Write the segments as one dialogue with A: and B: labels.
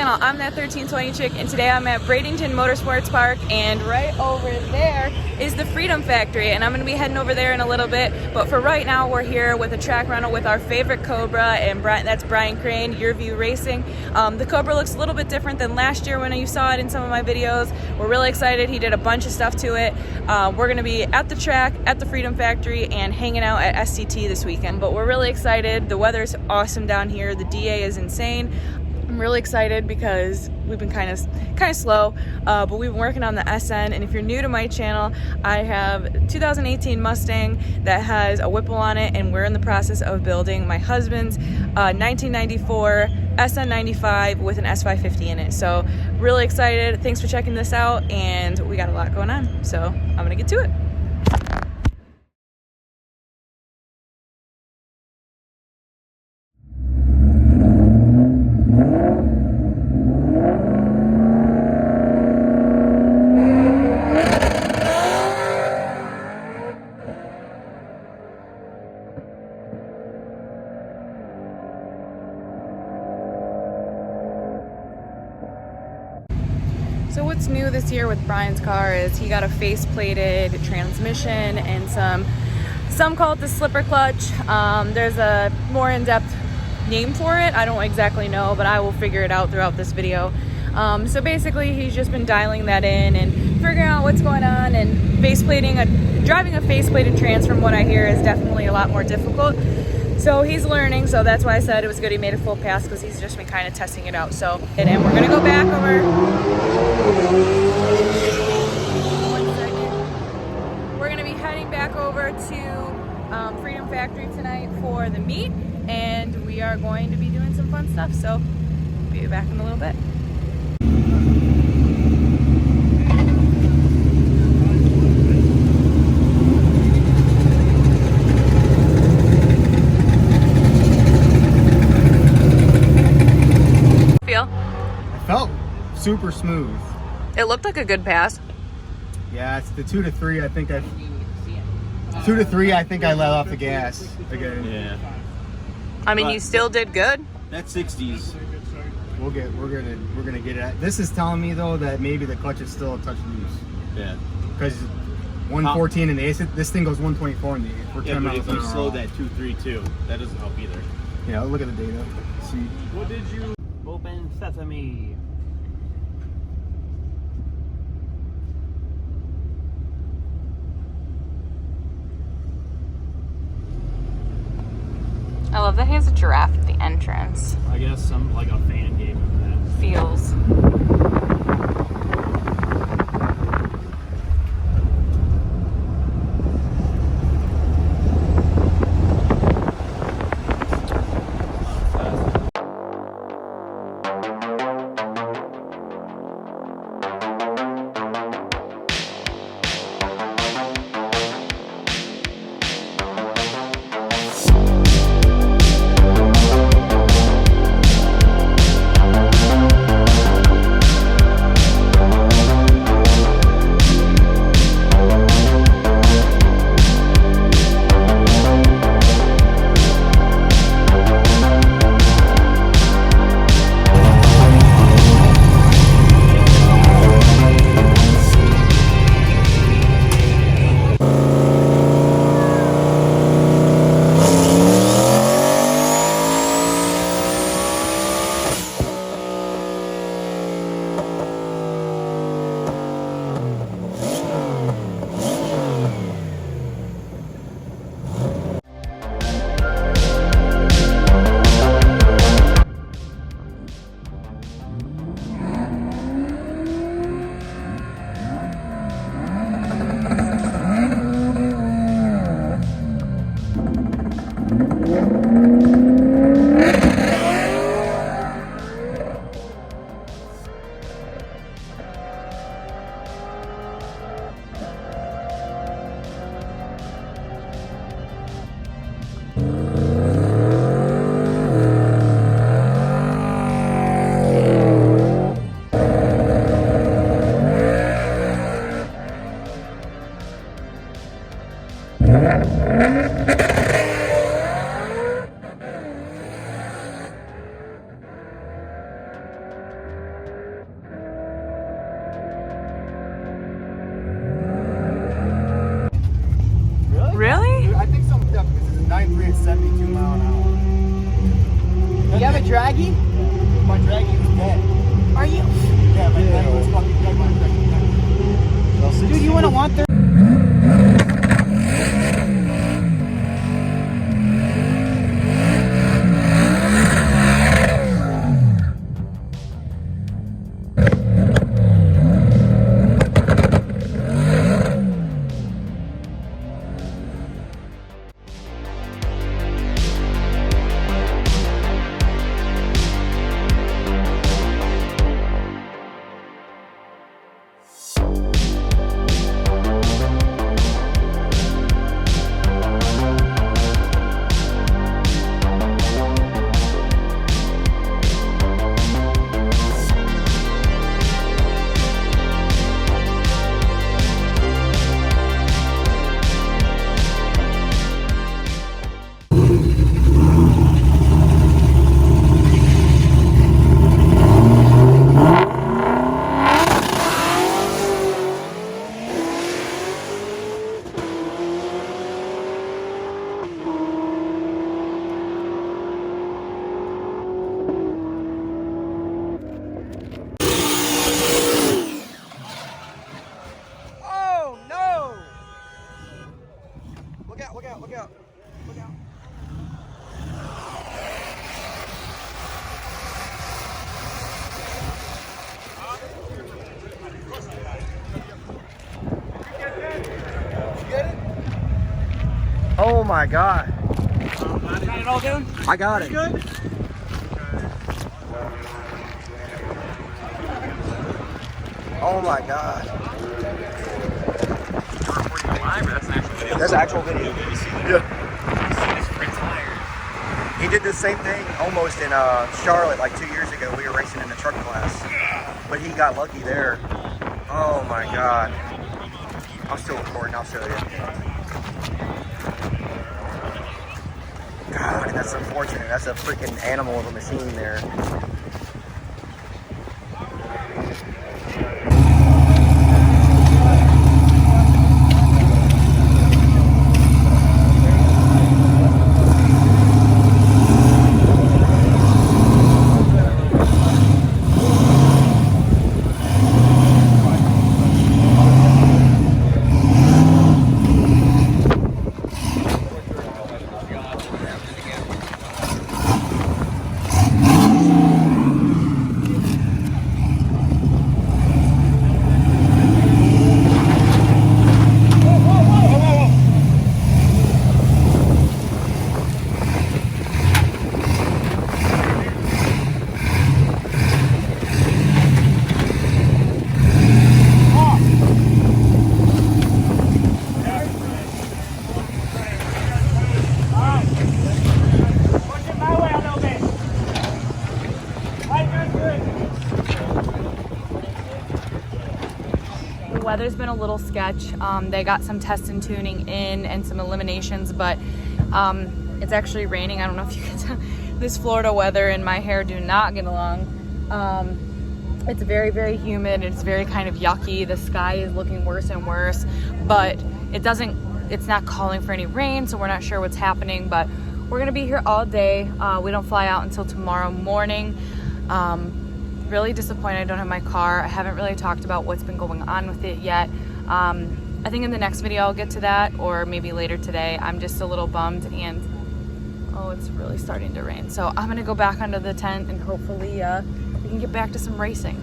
A: channel. I'm that 1320 chick, and today I'm at Bradenton Motorsports Park, and right over there is the Freedom Factory, and I'm going to be heading over there in a little bit. But for right now, we're here with a track rental with our favorite Cobra, and that's Brian Crane, Your View Racing. The Cobra looks a little bit different than last year when you saw it in some of my videos. We're really excited. He did a bunch of stuff to it. We're going to be at the track, at the Freedom Factory, and hanging out at SCT this weekend. But we're really excited. The weather's awesome down here. The DA is insane. I'm really excited because we've been kind of slow, but we've been working on the SN. And if you're new to my channel, I have a 2018 Mustang that has a Whipple on it, and we're in the process of building my husband's 1994 SN95 with an S550 in it. So really excited. Thanks for checking this out, and we got a lot going on. So I'm gonna get to it. So what's new this year with Brian's car is he got a face-plated transmission and some call it the slipper clutch. There's a more in-depth name for it. I don't exactly know, but I will figure it out throughout this video. So basically he's just been dialing that in and figuring out what's going on, and driving a face-plated trans, from what I hear, is definitely a lot more difficult. So he's learning, so that's why I said it was good he made a full pass, because he's just been kind of testing it out. So, and we're gonna go back over. 1 second. We're gonna be heading back over to Freedom Factory tonight for the meet, and we are going to be doing some fun stuff. So, be back in a little bit.
B: Felt super smooth.
A: It looked like a good pass.
B: Yeah, it's the 2 to 3. I think I let off the gas again.
C: Yeah.
A: I mean, you still did good.
C: That 60s.
B: We're gonna get it. This is telling me though that maybe the clutch is still a touch loose.
C: Yeah.
B: Because 114 in the ace, this thing goes 124 in the ace. We're 10
C: but
B: miles
C: if
B: an
C: you
B: hour
C: slow
B: off.
C: that 232, that doesn't help either.
B: Yeah, look at the data. See.
C: What did you open sesame?
A: I love that he has a giraffe at the entrance.
C: I guess some like a fan gave him that.
A: Feels.
D: draggy?
B: My draggy was dead.
D: Are you?
B: Yeah, my draggy was fucking dead. My draggy.
D: Dude, you wouldn't want their...
E: Oh my God.
D: Got it all, dude?
E: I got it.
D: Good?
E: Oh my God. That's actual video. Yeah. He did the same thing almost in Charlotte like 2 years ago. We were racing in the truck class. But he got lucky there. Oh my God. I'm still recording, I'll show you. God, that's unfortunate. That's a freaking animal of a machine there.
A: Weather's been a little sketch. They got some test and tuning in and some eliminations, but it's actually raining. I don't know if you can tell. This Florida weather and my hair do not get along. It's very, very humid. It's very kind of yucky. The sky is looking worse and worse, but it's not calling for any rain, so we're not sure what's happening, but we're gonna be here all day. We don't fly out until tomorrow morning. Really disappointed I don't have my car. I haven't really talked about what's been going on with it yet. I think in the next video I'll get to that, or maybe later today. I'm just a little bummed, and oh, it's really starting to rain. So I'm gonna go back under the tent and hopefully we can get back to some racing.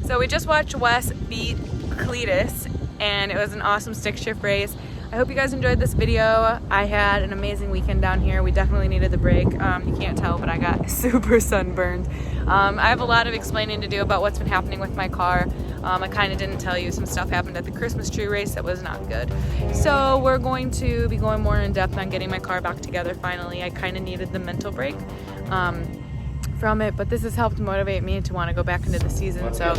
A: So we just watched Wes beat Cleetus, and it was an awesome stick shift race. I hope you guys enjoyed this video. I had an amazing weekend down here. We definitely needed the break. You can't tell, but I got super sunburned. I have a lot of explaining to do about what's been happening with my car. I kind of didn't tell you some stuff happened at the Christmas tree race that was not good. So we're going to be going more in depth on getting my car back together finally. I kind of needed the mental break from it, but this has helped motivate me to want to go back into the season. So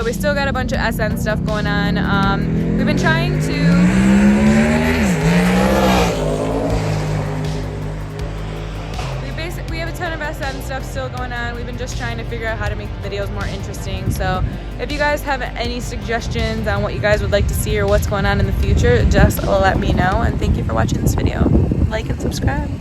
A: we still got a bunch of SN stuff going on. We've been trying to we have a ton of SN stuff still going on. We've been just trying to figure out how to make the videos more interesting. So if you guys have any suggestions on what you guys would like to see or what's going on in the future, just let me know. And thank you for watching this video. Like and subscribe.